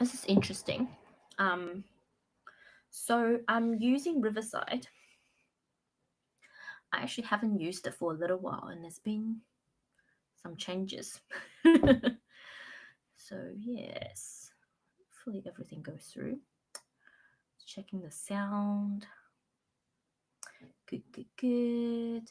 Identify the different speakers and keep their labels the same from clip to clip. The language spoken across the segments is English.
Speaker 1: This is interesting. So I'm using Riverside. I actually haven't used it for a little while, and there's been some changes. So yes, hopefully everything goes through. Checking the sound. Good, good, good.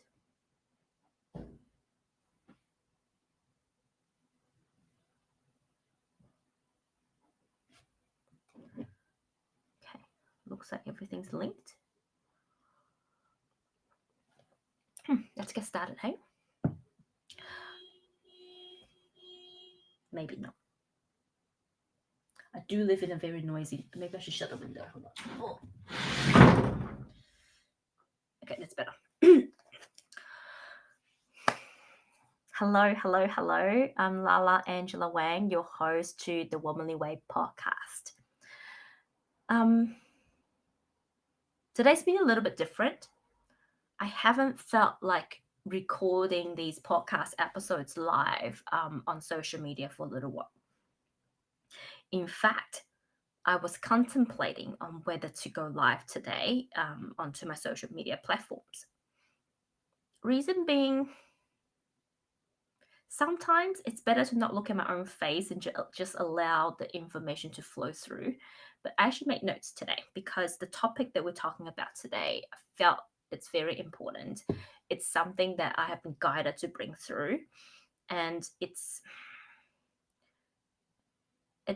Speaker 1: Okay, looks like everything's linked. Let's get started, hey? Maybe not. I do live in a very noisy. Maybe I should shut the window. Hold on. Oh. Okay, that's better. Hello, hello, hello. I'm Lala Angela Wang, your host to the Womanly Way podcast. Today's been a little bit different. I haven't felt like recording these podcast episodes live on social media for a little while. In fact, I was contemplating on whether to go live today onto my social media platforms. Reason being, sometimes it's better to not look at my own face and just allow the information to flow through. But I actually made notes today because the topic that we're talking about today, I felt it's very important. It's something that I have been guided to bring through, and it's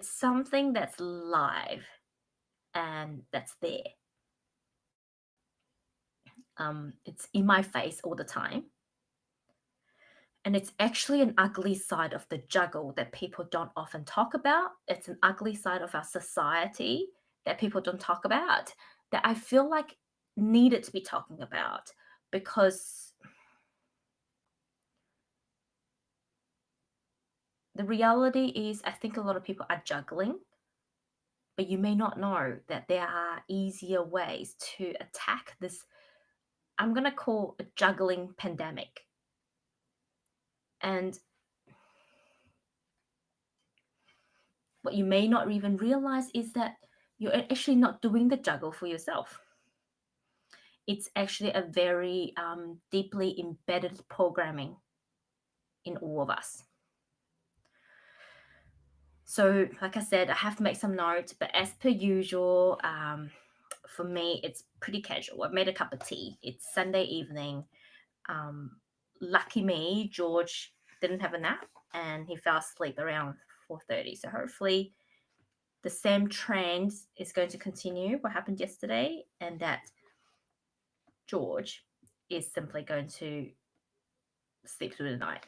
Speaker 1: something that's live and that's there. It's in my face all the time. And it's actually an ugly side of the juggle that people don't often talk about. It's an ugly side of our society that people don't talk about, that I feel like needed to be talking about, because the reality is I think a lot of people are juggling, but you may not know that there are easier ways to attack this, I'm going to call a juggling pandemic. And what you may not even realize is that you're actually not doing the juggle for yourself. It's actually a very deeply embedded programming in all of us. So, like I said, I have to make some notes, but as per usual, for me, it's pretty casual. I've made a cup of tea. It's Sunday evening. Lucky me, George didn't have a nap and he fell asleep around 4:30. So hopefully the same trend is going to continue what happened yesterday, and that George is simply going to sleep through the night.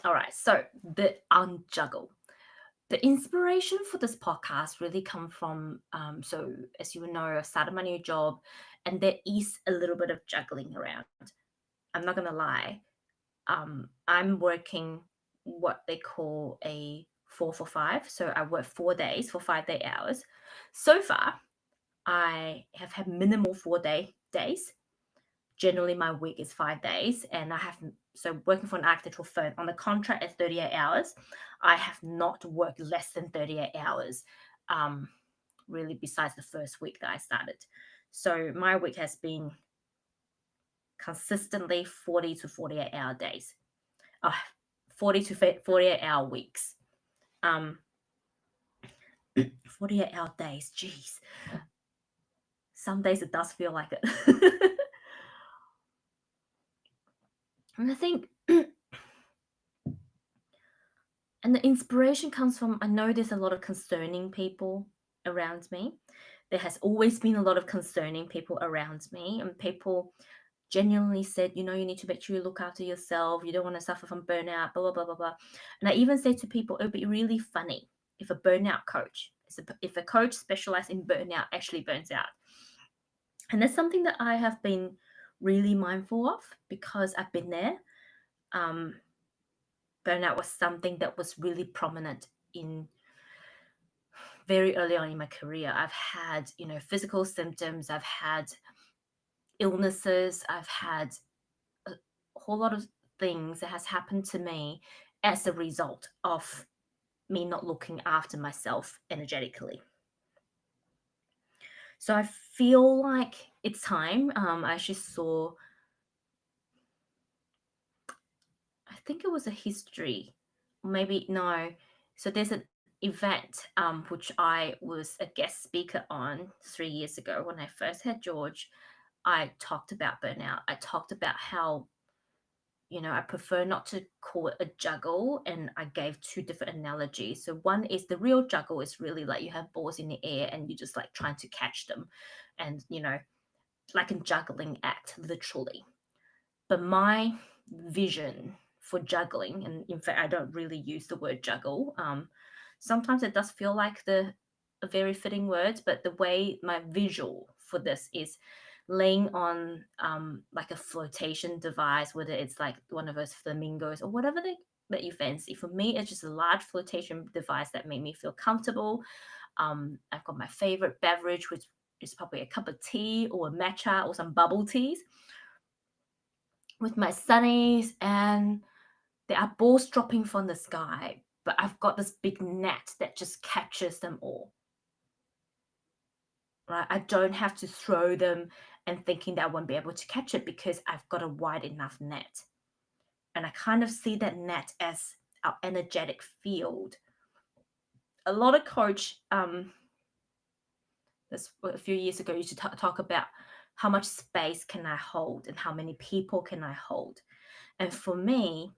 Speaker 1: All right, so the UnJuggle. The inspiration for this podcast really come from, so as you know, I started my new job and there is a little bit of juggling around. I'm not going to lie. I'm working what they call a 4-for-5. So I work 4 days for 5-day hours. So far, I have had minimal 4-day days. Generally, my week is 5 days, and I have, so working for an architectural firm on the contract is 38 hours. I have not worked less than 38 hours, really, besides the first week that I started. So my week has been consistently 40 to 48 hour days, 40 to 48 hour weeks. 48 hour days, geez. Some days it does feel like it. And I think, and the inspiration comes from, I know there's a lot of concerning people around me. There has always been a lot of concerning people around me, and people genuinely said, you need to make sure you look after yourself. You don't want to suffer from burnout, blah, blah, blah, blah, blah. And I even say to people, it would be really funny if a burnout coach, if a coach specialized in burnout actually burns out. And that's something that I have been really mindful of because I've been there. Burnout was something that was really prominent in very early on in my career. I've had, physical symptoms. I've had illnesses. I've had a whole lot of things that has happened to me as a result of me not looking after myself energetically. So I feel like it's time. I actually saw, I think it was a history, maybe no. So there's an event which I was a guest speaker on 3 years ago when I first had George. I talked about burnout. I talked about how, I prefer not to call it a juggle, and I gave two different analogies. So one is the real juggle is really like you have balls in the air and you're just like trying to catch them, and like a juggling act, literally. But my vision for juggling, and in fact, I don't really use the word juggle. Sometimes it does feel like a very fitting word, but the way my visual for this is laying on like a flotation device, whether it's like one of those flamingos or whatever that you fancy. For me, it's just a large flotation device that made me feel comfortable. I've got my favorite beverage, which is probably a cup of tea or a matcha or some bubble teas with my sunnies, and there are balls dropping from the sky, but I've got this big net that just catches them all. Right? I don't have to throw them and thinking that I won't be able to catch it because I've got a wide enough net. And I kind of see that net as our energetic field. A lot of coach, this a few years ago, used to talk about how much space can I hold and how many people can I hold. And for me,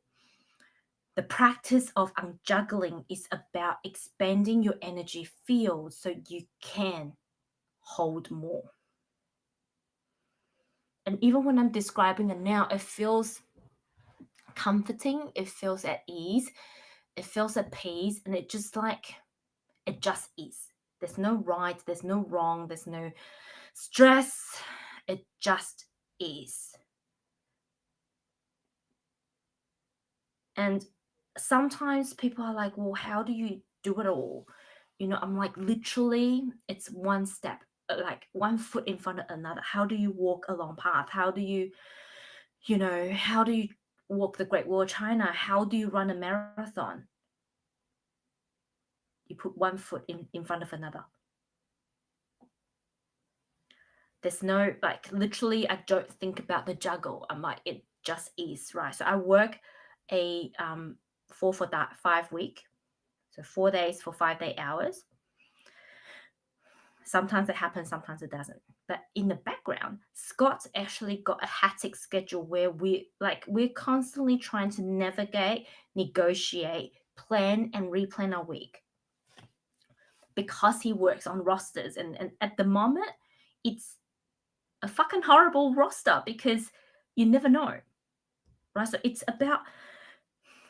Speaker 1: the practice of unjuggling is about expanding your energy field so you can hold more. And even when I'm describing it now, it feels comforting, it feels at ease, it feels at peace, and it just is. There's no right, there's no wrong, there's no stress. It just is. And sometimes people are like, well, how do you do it all? I'm like, literally, it's one step, like one foot in front of another. How do you walk a long path? How do you walk the Great Wall of China? How do you run a marathon? You put one foot in front of another. There's no, like, literally, I don't think about the juggle. I'm like, it just is, right? So I work a 4 for that 5 week. So 4 days for 5 day hours. Sometimes it happens, sometimes it doesn't. But in the background, Scott's actually got a hectic schedule where we're constantly trying to navigate, negotiate, plan, and replan our week. Because he works on rosters. And at the moment, it's a fucking horrible roster because you never know. Right? So it's about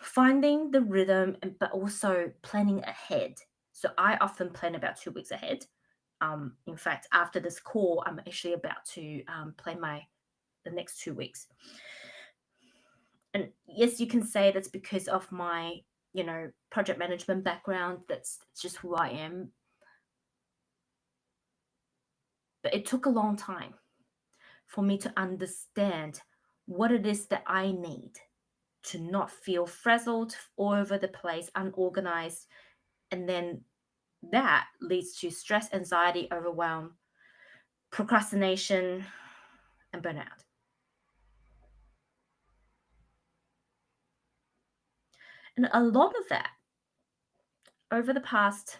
Speaker 1: finding the rhythm, but also planning ahead. So I often plan about 2 weeks ahead. In fact, after this call, I'm actually about to plan the next 2 weeks. And yes, you can say that's because of my, project management background. That's just who I am. But it took a long time for me to understand what it is that I need to not feel frazzled all over the place, unorganized, and then that leads to stress, anxiety, overwhelm, procrastination, and burnout. And a lot of that over the past,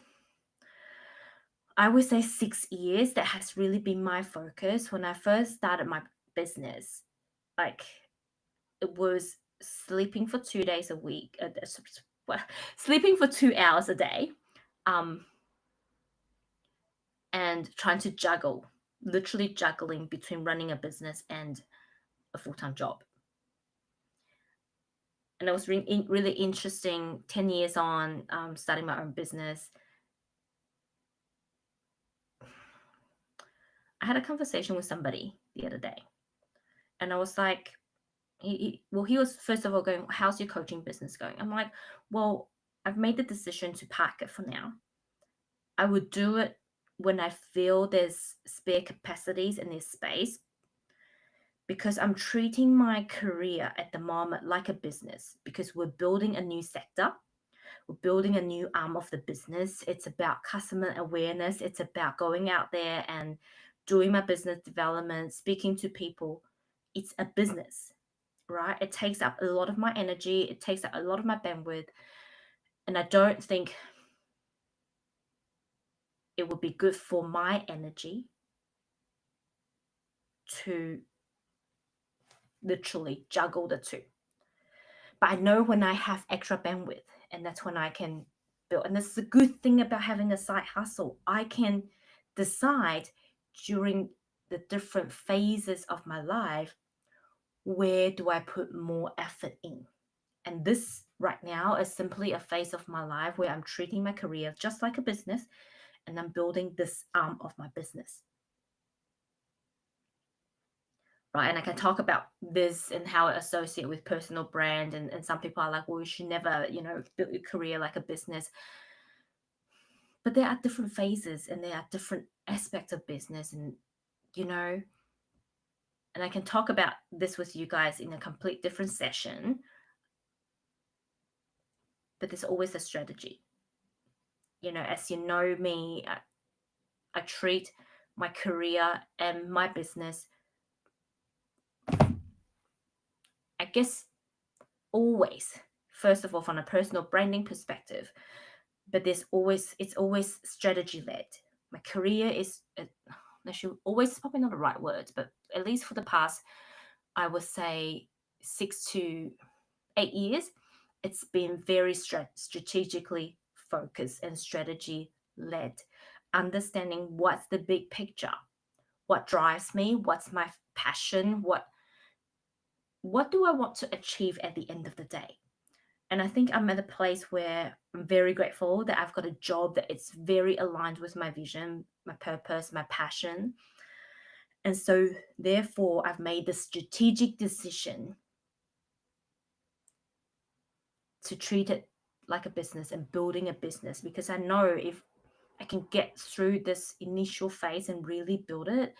Speaker 1: I would say 6 years, that has really been my focus. When I first started my business, like, it was sleeping for 2 days a week, sleeping for 2 hours a day, and trying to juggle, literally juggling between running a business and a full-time job. And it was really interesting. 10 years on, starting my own business, I had a conversation with somebody the other day, and I was like, he was first of all going, how's your coaching business going? I'm like, well, I've made the decision to park it for now. I would do it when I feel there's spare capacities and there's space, because I'm treating my career at the moment like a business, because we're building a new sector. we're building a new arm of the business. It's about customer awareness. It's about going out there and doing my business development, speaking to people. It's a business, right? It takes up a lot of my energy. It takes up a lot of my bandwidth. And I don't think it would be good for my energy to literally juggle the two. But I know when I have extra bandwidth, and that's when I can build. And this is a good thing about having a side hustle. I can decide during the different phases of my life, where do I put more effort in? And this right now is simply a phase of my life where I'm treating my career just like a business, and I'm building this arm of my business. Right. And I can talk about this and how it associates with personal brand. And some people are like, well, you should never, build your career like a business. But there are different phases and there are different aspects of business. And I can talk about this with you guys in a complete different session. But there's always a strategy. As you know me, I treat my career and my business, I guess, always, first of all, from a personal branding perspective, but it's always strategy led. My career is actually always probably not the right words, but at least for the past, I would say 6 to 8 years, it's been very strategically focused and strategy led, understanding what's the big picture, what drives me, what's my passion, what do I want to achieve at the end of the day. And I think I'm at a place where I'm very grateful that I've got a job that it's very aligned with my vision, my purpose, my passion. And so therefore I've made the strategic decision to treat it like a business and building a business, because I know if I can get through this initial phase and really build it,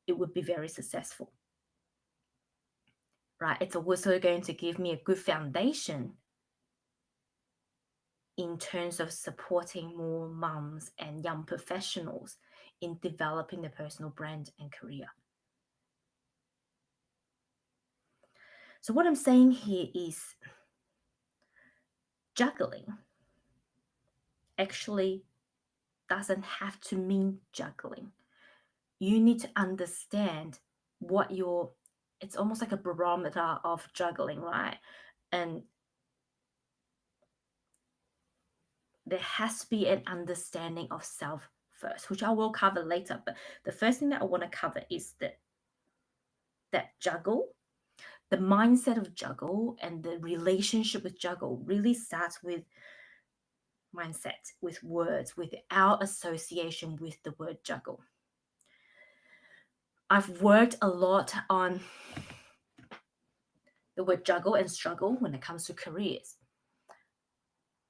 Speaker 1: it would be very successful. Right? It's also going to give me a good foundation in terms of supporting more mums and young professionals in developing their personal brand and career. So what I'm saying here is juggling actually doesn't have to mean juggling. You need to understand it's almost like a barometer of juggling, right? And there has to be an understanding of self first, which I will cover later. But the first thing that I want to cover is that juggle, the mindset of juggle and the relationship with juggle really starts with mindset, with words, with our association with the word juggle. I've worked a lot on the word juggle and struggle when it comes to careers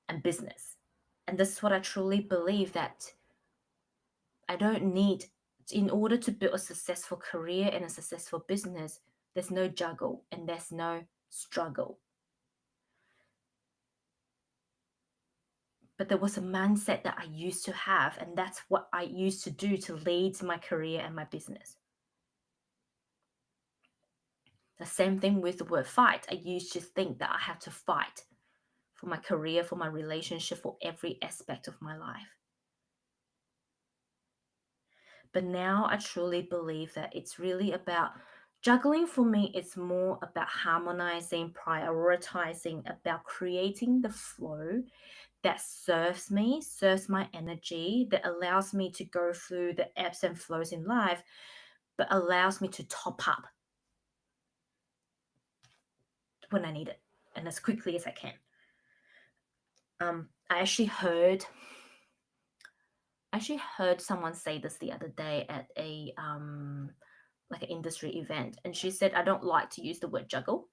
Speaker 1: and business. And this is what I truly believe, that I don't need, in order to build a successful career and a successful business, there's no juggle and there's no struggle. But there was a mindset that I used to have, and that's what I used to do to lead my career and my business. The same thing with the word fight. I used to think that I had to fight for my career, for my relationship, for every aspect of my life. But now I truly believe that it's really about juggling. For me, it's more about harmonizing, prioritizing, about creating the flow that serves me, serves my energy, that allows me to go through the ebbs and flows in life, but allows me to top up when I need it and as quickly as I can. I actually heard someone say this the other day at a like an industry event, and she said, I don't like to use the word juggle.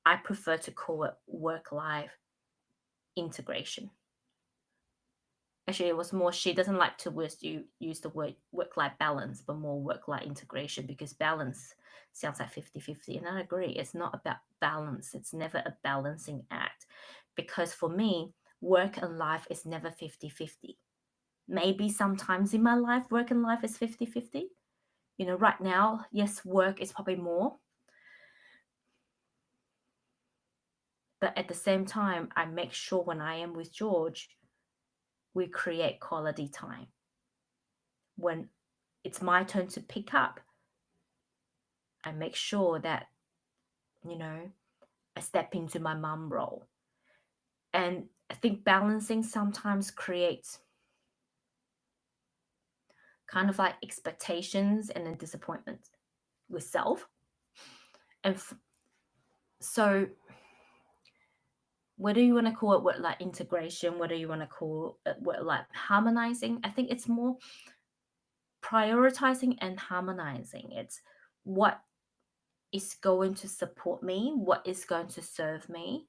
Speaker 1: I prefer to call it work-life integration. Actually, it was more, she doesn't like to use the word work-life balance, but more work-life integration, because balance sounds like 50-50. And I agree, it's not about balance. It's never a balancing act. Because for me, work and life is never 50-50. Maybe sometimes in my life, work and life is 50-50. Right now, yes, work is probably more. But at the same time, I make sure when I am with George, we create quality time. When it's my turn to pick up, I make sure that, I step into my mom role. And I think balancing sometimes creates kind of like expectations and then disappointment with self. And so, whether you want to call it what like integration, whether you want to call it what like harmonizing, I think it's more prioritizing and harmonizing. It's what is going to support me, what is going to serve me,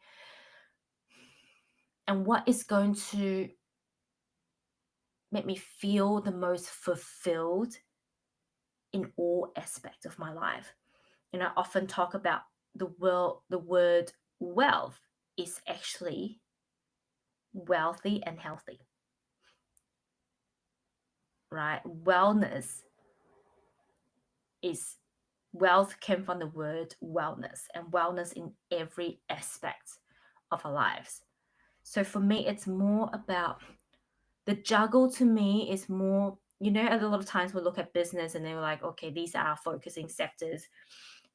Speaker 1: and what is going to make me feel the most fulfilled in all aspects of my life. I often talk about the word wealth is actually wealthy and healthy, right? Is wealth came from the word wellness, and wellness in every aspect of our lives. So for me, it's more about the juggle. To me is more, a lot of times we look at business and they're like, okay, these are our focusing sectors.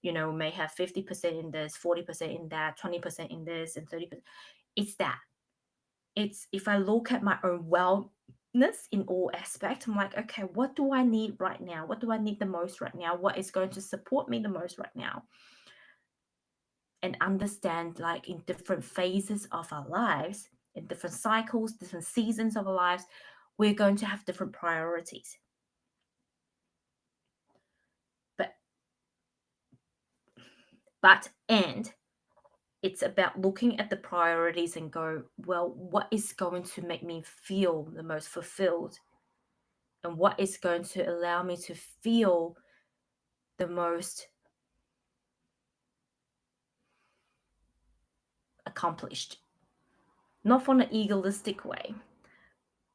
Speaker 1: May have 50% in this, 40% in that, 20% in this, and 30%. It's that. It's if I look at my own wellness in all aspects, I'm like, okay, what do I need right now? What do I need the most right now? What is going to support me the most right now? And understand, like, in different phases of our lives, in different cycles, different seasons of our lives, we're going to have different priorities. And it's about looking at the priorities and go, well, what is going to make me feel the most fulfilled? And what is going to allow me to feel the most accomplished? Not from an egoistic way,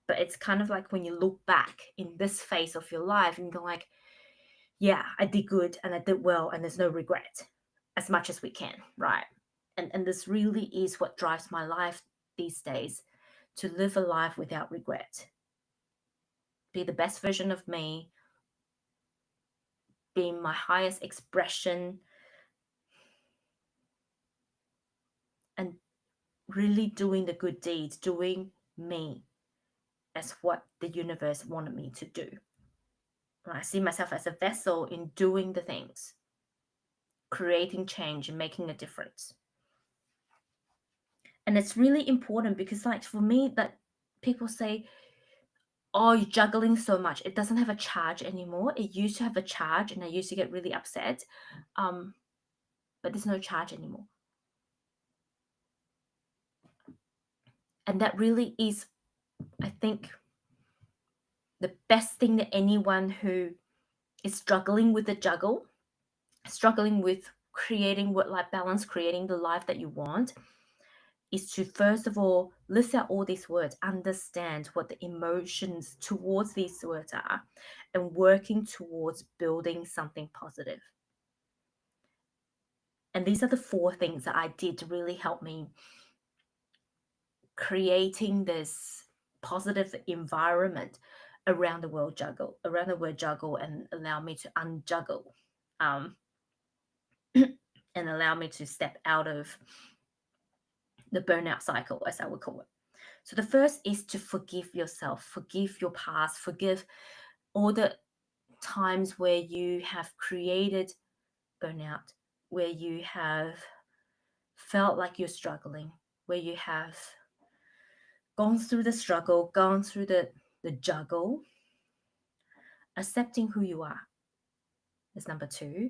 Speaker 1: but it's kind of like when you look back in this phase of your life and go like, yeah, I did good and I did well and there's no regret, as much as we can, right? And this really is what drives my life these days, to live a life without regret. Be the best version of me, being my highest expression, and really doing the good deeds, doing me as what the universe wanted me to do. I see myself as a vessel in doing the things, creating change and making a difference. And it's really important because, like, for me, that people say, oh, you're juggling so much. It doesn't have a charge anymore. It used to have a charge and I used to get really upset. But there's no charge anymore. And that really is, I think, the best thing that anyone who is struggling with the juggle, struggling with creating work-life balance, creating the life that you want, is to first of all list out all these words, understand what the emotions towards these words are, and working towards building something positive. And these are the 4 things that I did to really help me creating this positive environment around the word juggle, and allow me to unjuggle, um, and allow me to step out of the burnout cycle, as I would call it. So the first is to forgive yourself, forgive your past, forgive all the times where you have created burnout, where you have felt like you're struggling, where you have gone through the struggle, gone through the juggle. Accepting who you are is number 2.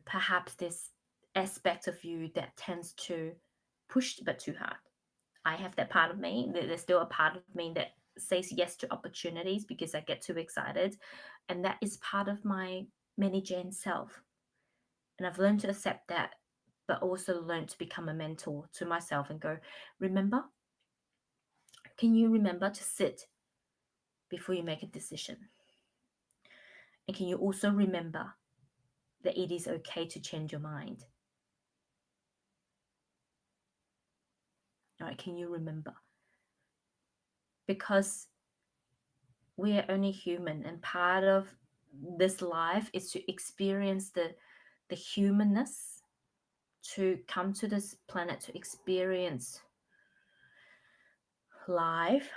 Speaker 1: Perhaps this aspect of you that tends to push but too hard. I have that part of me. There's still a part of me that says yes to opportunities because I get too excited. And that is part of my mini Jane self. And I've learned to accept that. but also learn to become a mentor to myself and go, remember, can you remember to sit before you make a decision? And can you also remember that it is okay to change your mind? All right, can you remember? Because we are only human, and part of this life is to experience the humanness, to come to this planet to experience life.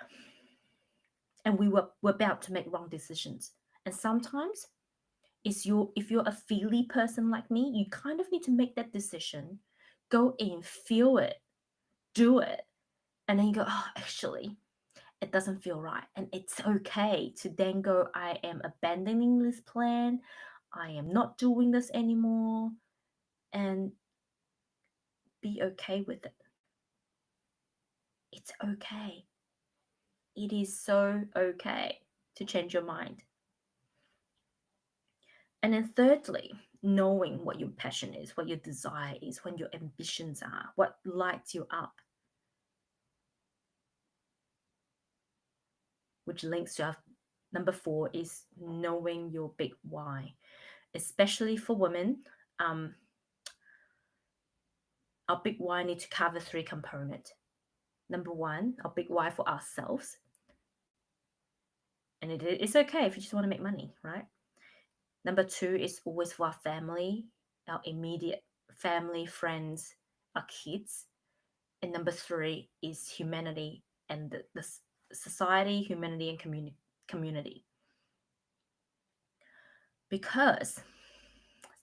Speaker 1: And we're about to make wrong decisions. And sometimes if you're a feely person like me, you kind of need to make that decision, go in, feel it, do it, and then you go, oh, actually, it doesn't feel right. And it's okay to then go, I am abandoning this plan. I am not doing this anymore. And be okay with it. It's okay. It is so okay to change your mind. And then thirdly, knowing what your passion is, what your desire is, what your ambitions are, what lights you up, which links to our number 4 is knowing your big why. Especially for women, our big why need to cover 3 components. Number 1, our big why for ourselves. And it's okay if you just want to make money, right? Number 2 is always for our family, our immediate family, friends, our kids. And number 3 is humanity and the society, humanity, and community. Because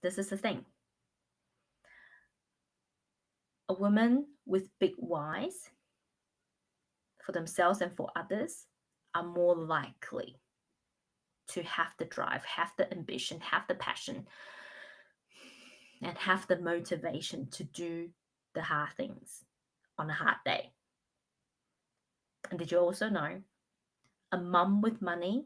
Speaker 1: this is the thing. A woman with big whys for themselves and for others are more likely to have the drive, have the ambition, have the passion, and have the motivation to do the hard things on a hard day. And did you also know a mum with money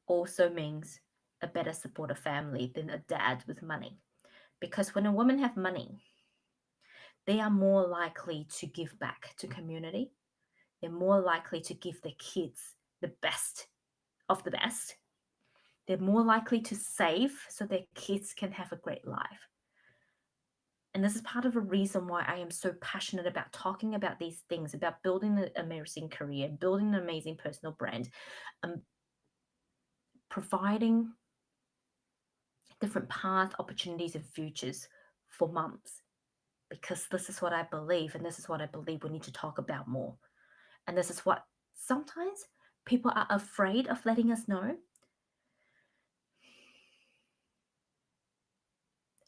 Speaker 1: also means a better supportive family than a dad with money? Because when a woman have money, they are more likely to give back to community. They're more likely to give their kids the best of the best. They're more likely to save so their kids can have a great life. And this is part of a reason why I am so passionate about talking about these things, about building an amazing career, building an amazing personal brand, providing different paths, opportunities, and futures for mums. Because this is what I believe, and this is what I believe we need to talk about more. And this is what sometimes people are afraid of letting us know.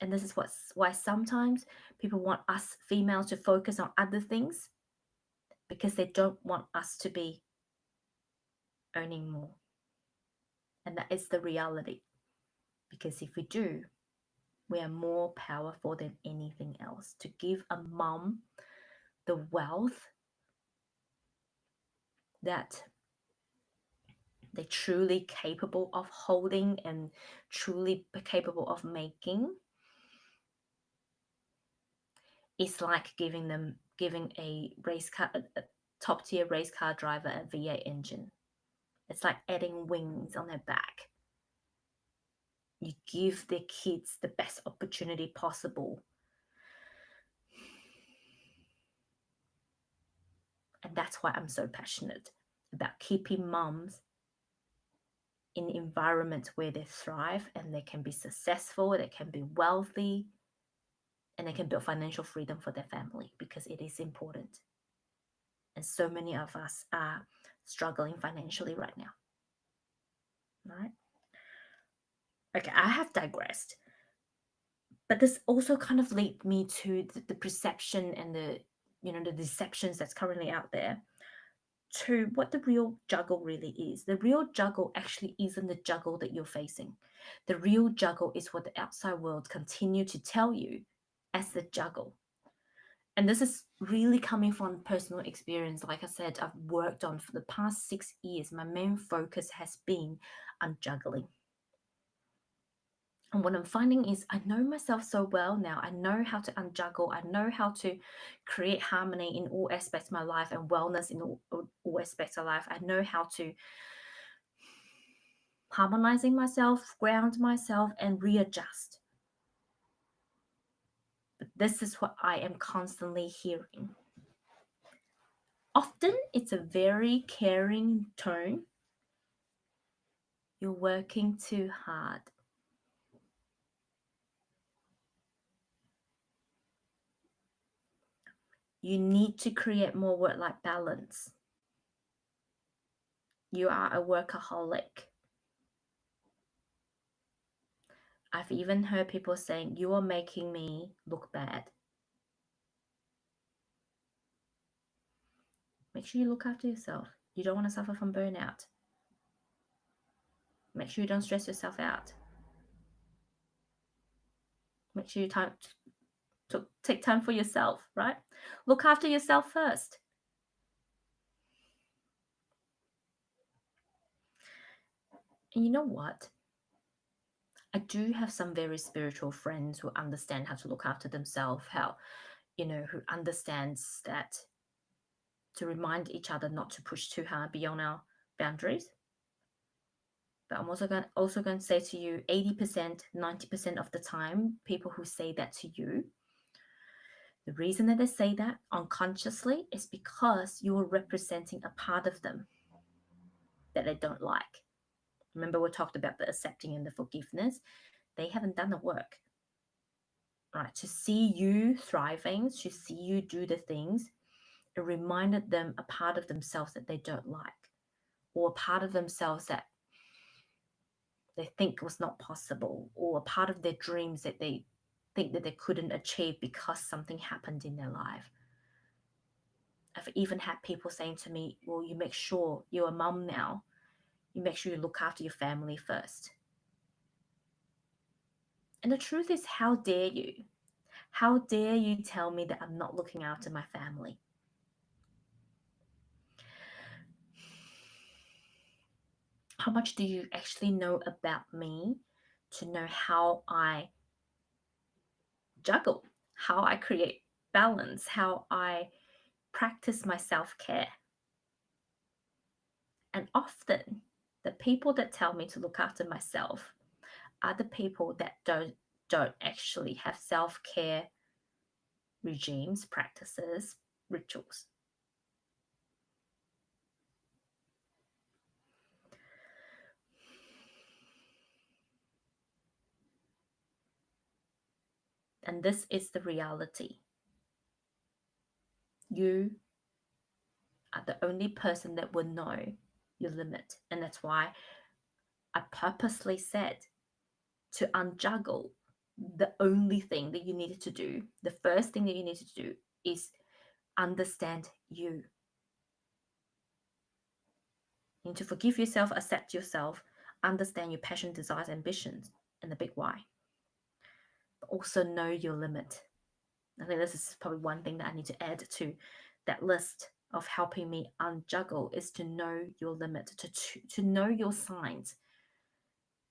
Speaker 1: And this is why sometimes people want us females to focus on other things, because they don't want us to be earning more. And that is the reality. Because if we do, we are more powerful than anything else. To give a mom the wealth that they're truly capable of holding and truly capable of making, it's like giving a race car, a top tier race car driver a V8 engine. It's like adding wings on their back. You give their kids the best opportunity possible. And that's why I'm so passionate about keeping mums in environments where they thrive and they can be successful, they can be wealthy, and they can build financial freedom for their family, because it is important. And so many of us are struggling financially right now. Right? Okay, I have digressed. But this also kind of led me to the perception and the deceptions that's currently out there, to what the real juggle really is. The real juggle actually isn't the juggle that you're facing. The real juggle is what the outside world continue to tell you as the juggle. And this is really coming from personal experience. Like I said, I've worked on for the past 6 years. My main focus has been on juggling. And what I'm finding is I know myself so well now. I know how to unjuggle. I know how to create harmony in all aspects of my life and wellness in all aspects of life. I know how to harmonizing myself, ground myself, and readjust. But this is what I am constantly hearing. Often it's a very caring tone. You're working too hard. You need to create more work-life balance. You are a workaholic. I've even heard people saying, you are making me look bad. Make sure you look after yourself. You don't want to suffer from burnout. Make sure you don't stress yourself out. Make sure you take time for yourself, right? Look after yourself first. And you know what? I do have some very spiritual friends who understand how to look after themselves, who understands that to remind each other not to push too hard beyond our boundaries. But I'm also going to say to you, 80%, 90% of the time, people who say that to you, the reason that they say that unconsciously is because you're representing a part of them that they don't like. Remember, we talked about the accepting and the forgiveness. They haven't done the work, right? To see you thriving, to see you do the things, it reminded them a part of themselves that they don't like, or a part of themselves that they think was not possible, or a part of their dreams that they think that they couldn't achieve because something happened in their life. I've even had people saying to me, well, you make sure you're a mum now, you make sure you look after your family first. And the truth is, how dare you? How dare you tell me that I'm not looking after my family? How much do you actually know about me to know how I juggle, how I create balance, how I practice my self-care? And often the people that tell me to look after myself are the people that don't actually have self-care regimes, practices, rituals. And this is the reality. You are the only person that will know your limit. And that's why I purposely said to unjuggle, the only thing that you needed to do, the first thing that you needed to do is understand you. You need to forgive yourself, accept yourself, understand your passion, desires, ambitions, and the big why. But also know your limit. I think this is probably one thing that I need to add to that list of helping me unjuggle is to know your limit, to know your signs,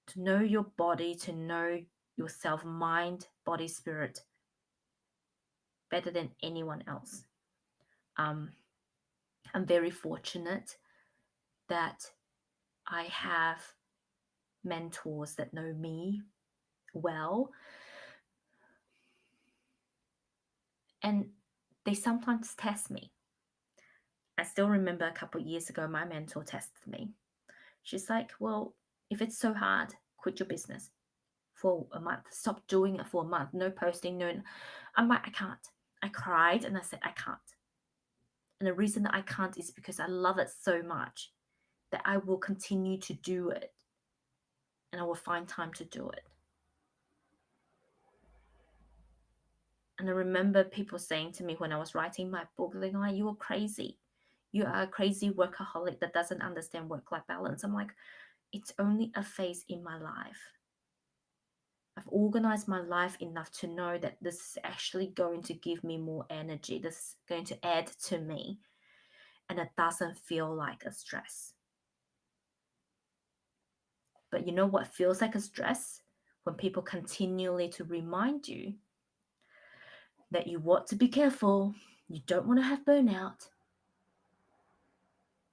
Speaker 1: to know your body, to know yourself, mind, body, spirit, better than anyone else. I'm very fortunate that I have mentors that know me well, and they sometimes test me. I still remember a couple of years ago, my mentor tested me. She's like, well, if it's so hard, quit your business for a month. Stop doing it for a month. No posting, no. I'm like, I can't. I cried and I said, I can't. And the reason that I can't is because I love it so much that I will continue to do it and I will find time to do it. And I remember people saying to me when I was writing my book, they're like, you are crazy. You are a crazy workaholic that doesn't understand work-life balance. I'm like, it's only a phase in my life. I've organized my life enough to know that this is actually going to give me more energy. This is going to add to me. And it doesn't feel like a stress. But you know what feels like a stress? when people continually to remind you that you want to be careful, you don't want to have burnout,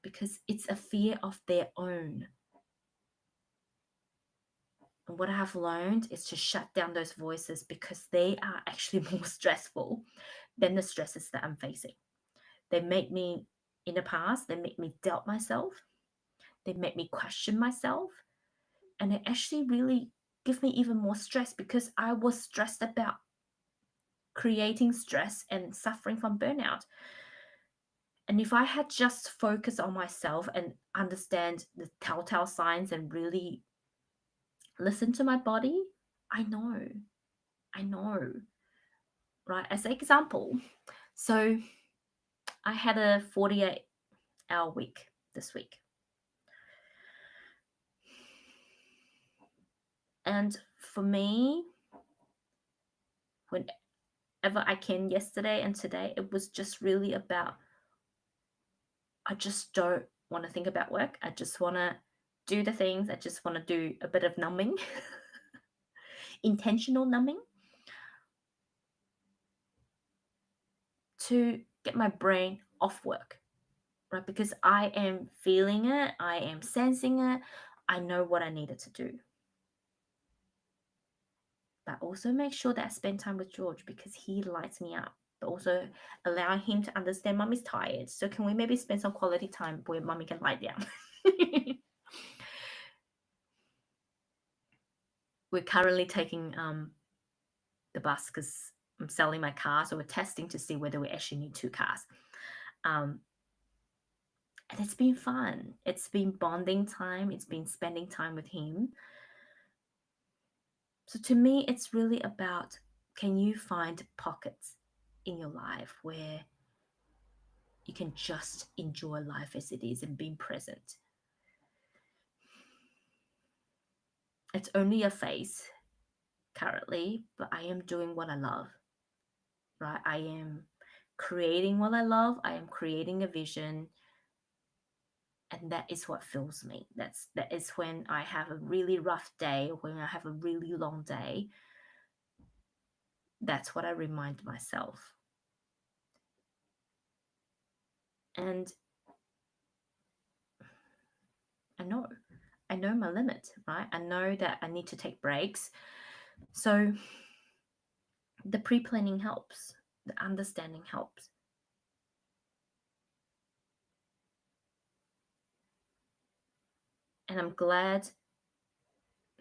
Speaker 1: because it's a fear of their own. And what I have learned is to shut down those voices, because they are actually more stressful than the stresses that I'm facing. They make me, in the past, they make me doubt myself. They make me question myself. And it actually really give me even more stress, because I was stressed about creating stress and suffering from burnout. And if I had just focused on myself and understand the telltale signs and really listen to my body, I know, right? As an example, so I had a 48-hour week this week. And for me, whenever I can, yesterday and today, it was just really about, I just don't want to think about work. I just want to do the things. I just want to do a bit of numbing, intentional numbing, to get my brain off work, right? Because I am feeling it, I am sensing it, I know what I needed to do. But also make sure that I spend time with George, because he lights me up. But also allowing him to understand Mummy's tired. So can we maybe spend some quality time where Mummy can lie down? We're currently taking the bus because I'm selling my car. So we're testing to see whether we actually need 2 cars. And it's been fun. It's been bonding time. It's been spending time with him. So to me, it's really about, can you find pockets in your life where you can just enjoy life as it is and being present. It's only a phase currently, but I am doing what I love, right? I am creating what I love. I am creating a vision. And that is what fills me. That is when I have a really rough day, when I have a really long day. That's what I remind myself. And I know my limit, right? I know that I need to take breaks. So the pre-planning helps, the understanding helps. And I'm glad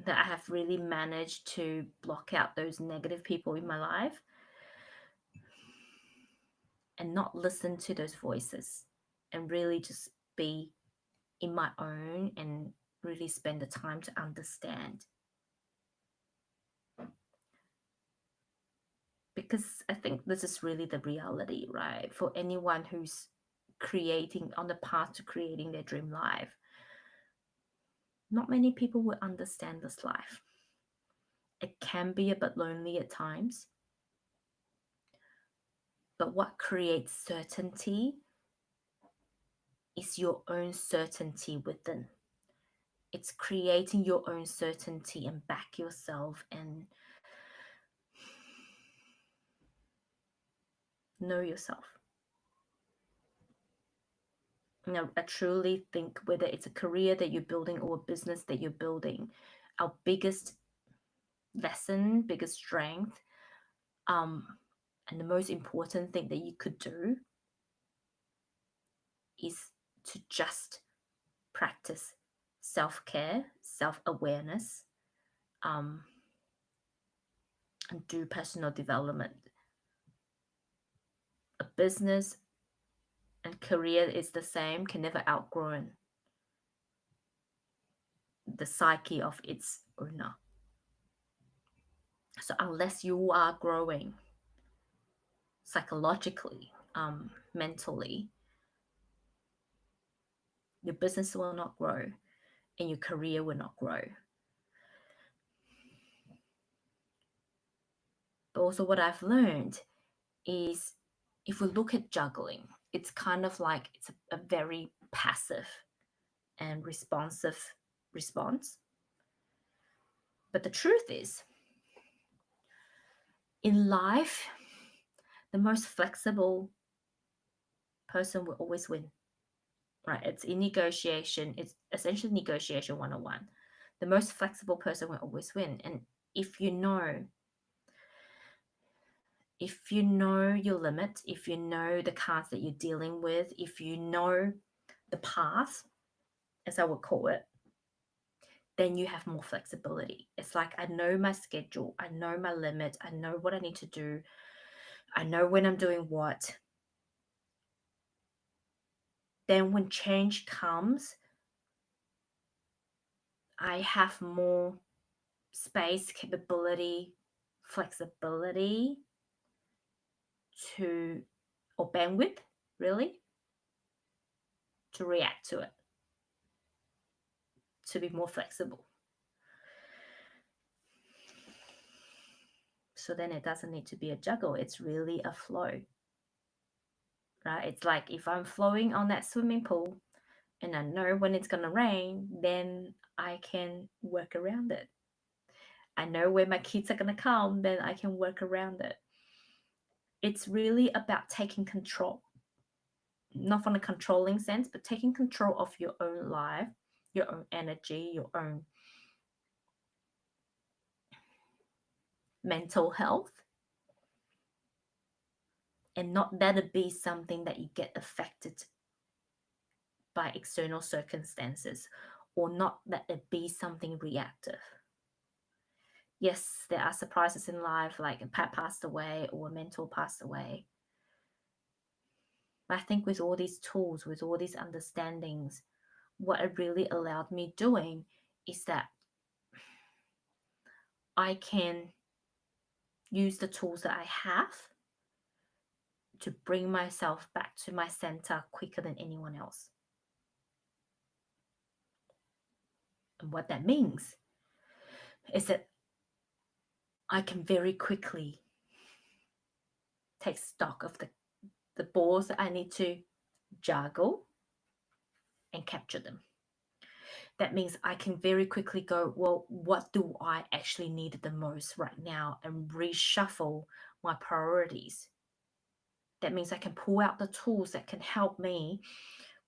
Speaker 1: that I have really managed to block out those negative people in my life and not listen to those voices, and really just be in my own and really spend the time to understand. Because I think this is really the reality, right? For anyone who's creating, on the path to creating their dream life, not many people will understand this life. It can be a bit lonely at times. But what creates certainty is your own certainty within. It's creating your own certainty and back yourself and know yourself. I truly think, whether it's a career that you're building or a business that you're building, our biggest lesson, biggest strength, and the most important thing that you could do is to just practice self-care, self-awareness, and do personal development. A business and career is the same, can never outgrow the psyche of its owner. So unless you are growing psychologically, mentally, your business will not grow and your career will not grow. But also what I've learned is, if we look at juggling, it's kind of like it's a very passive and responsive response. But the truth is, in life, the most flexible person will always win, right? It's in negotiation. It's essentially negotiation 101. The most flexible person will always win. And if you know, if you know your limit, if you know the cards that you're dealing with, if you know the path, as I would call it, then you have more flexibility. It's like, I know my schedule, I know my limit, I know what I need to do, I know when I'm doing what. Then when change comes, I have more space, capability, flexibility to, or bandwidth, really, to react to it, to be more flexible. So then it doesn't need to be a juggle, it's really a flow, right? It's like if I'm flowing on that swimming pool and I know when it's going to rain, then I can work around it. I know when my kids are going to come, then I can work around it. It's really about taking control, not from a controlling sense, but taking control of your own life, your own energy, your own mental health, and not let it be something that you get affected by external circumstances, or not let it be something reactive. Yes, there are surprises in life, like a pet passed away or a mentor passed away. But I think with all these tools, with all these understandings, what it really allowed me doing is that I can use the tools that I have to bring myself back to my center quicker than anyone else. And what that means is that I can very quickly take stock of the balls that I need to juggle and capture them. That means I can very quickly go, well, what do I actually need the most right now, and reshuffle my priorities. That means I can pull out the tools that can help me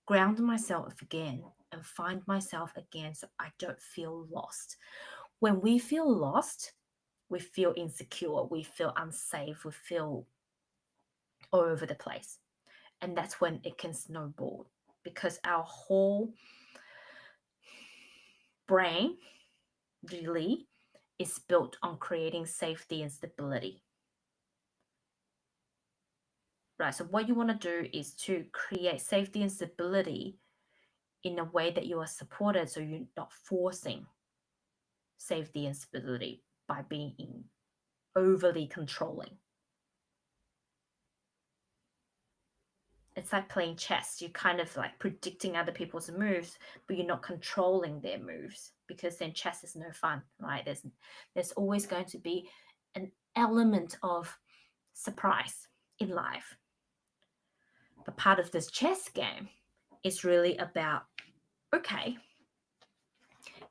Speaker 1: ground myself again and find myself again so I don't feel lost. When we feel lost, we feel insecure, we feel unsafe, we feel all over the place. And that's when it can snowball, because our whole brain really is built on creating safety and stability. Right, so what you want to do is to create safety and stability in a way that you are supported, so you're not forcing safety and stability by being overly controlling. It's like playing chess. You're kind of like predicting other people's moves, but you're not controlling their moves, because then chess is no fun, right? There's always going to be an element of surprise in life. But part of this chess game is really about, okay,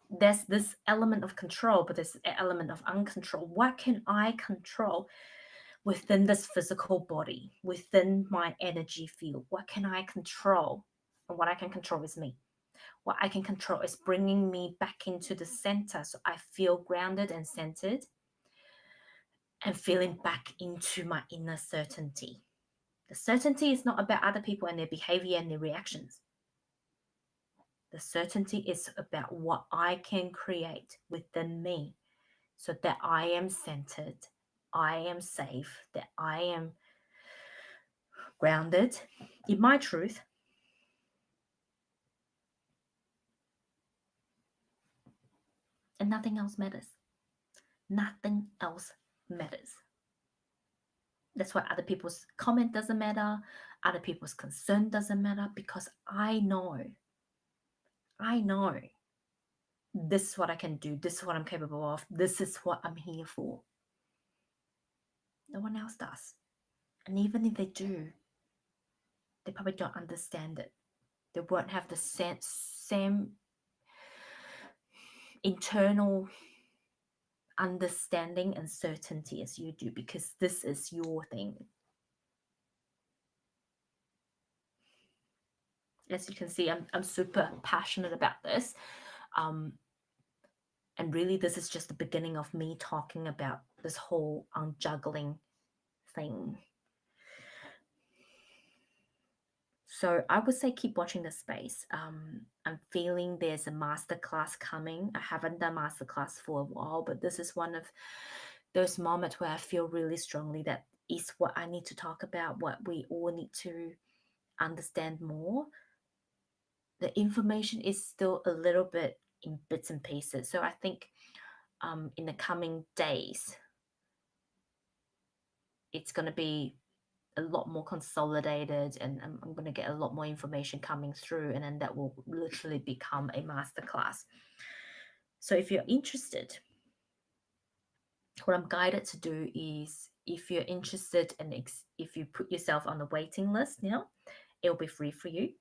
Speaker 1: there's this element of control, but there's an element of uncontrol. What can I control within this physical body, within my energy field? What can I control? And what I can control is me. What I can control is bringing me back into the center, so I feel grounded and centered and feeling back into my inner certainty. The certainty is not about other people and their behavior and their reactions. The certainty is about what I can create within me, so that I am centered, I am safe, that I am grounded in my truth. And nothing else matters. Nothing else matters. That's why other people's comment doesn't matter, other people's concern doesn't matter, because I know this is what I can do, this is what I'm capable of, this is what I'm here for. No one else does. And even if they do, they probably don't understand it. They won't have the same internal understanding and certainty as you do, because this is your thing. As you can see, I'm super passionate about this. And really, this is just the beginning of me talking about this whole unjuggling thing. So I would say keep watching the space. I'm feeling there's a masterclass coming. I haven't done masterclass for a while, but this is one of those moments where I feel really strongly that is what I need to talk about, what we all need to understand more. The information is still a little bit in bits and pieces. So I think in the coming days, it's going to be a lot more consolidated, and I'm going to get a lot more information coming through, and then that will literally become a masterclass. So if you're interested, what I'm guided to do is, if you're interested and if you put yourself on the waiting list now, it'll be free for you.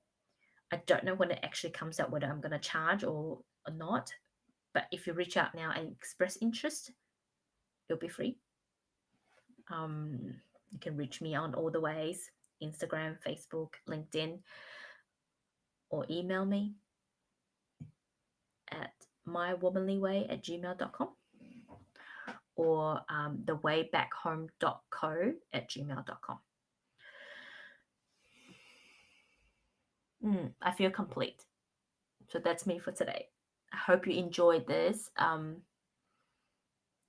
Speaker 1: I don't know when it actually comes out, whether I'm going to charge or not, but if you reach out now and express interest, it'll be free. You can reach me on all the ways: Instagram, Facebook, LinkedIn, or email me at mywomanlyway@gmail.com, or thewaybackHome.co@gmail.com. I feel complete. So that's me for today. I hope you enjoyed this. And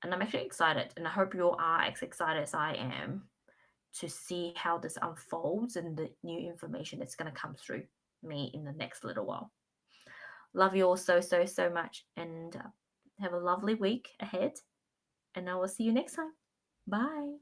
Speaker 1: I'm actually excited, and I hope you all are as excited as I am to see how this unfolds and the new information that's going to come through me in the next little while. Love you all so, so, so much, and have a lovely week ahead. And I will see you next time. Bye.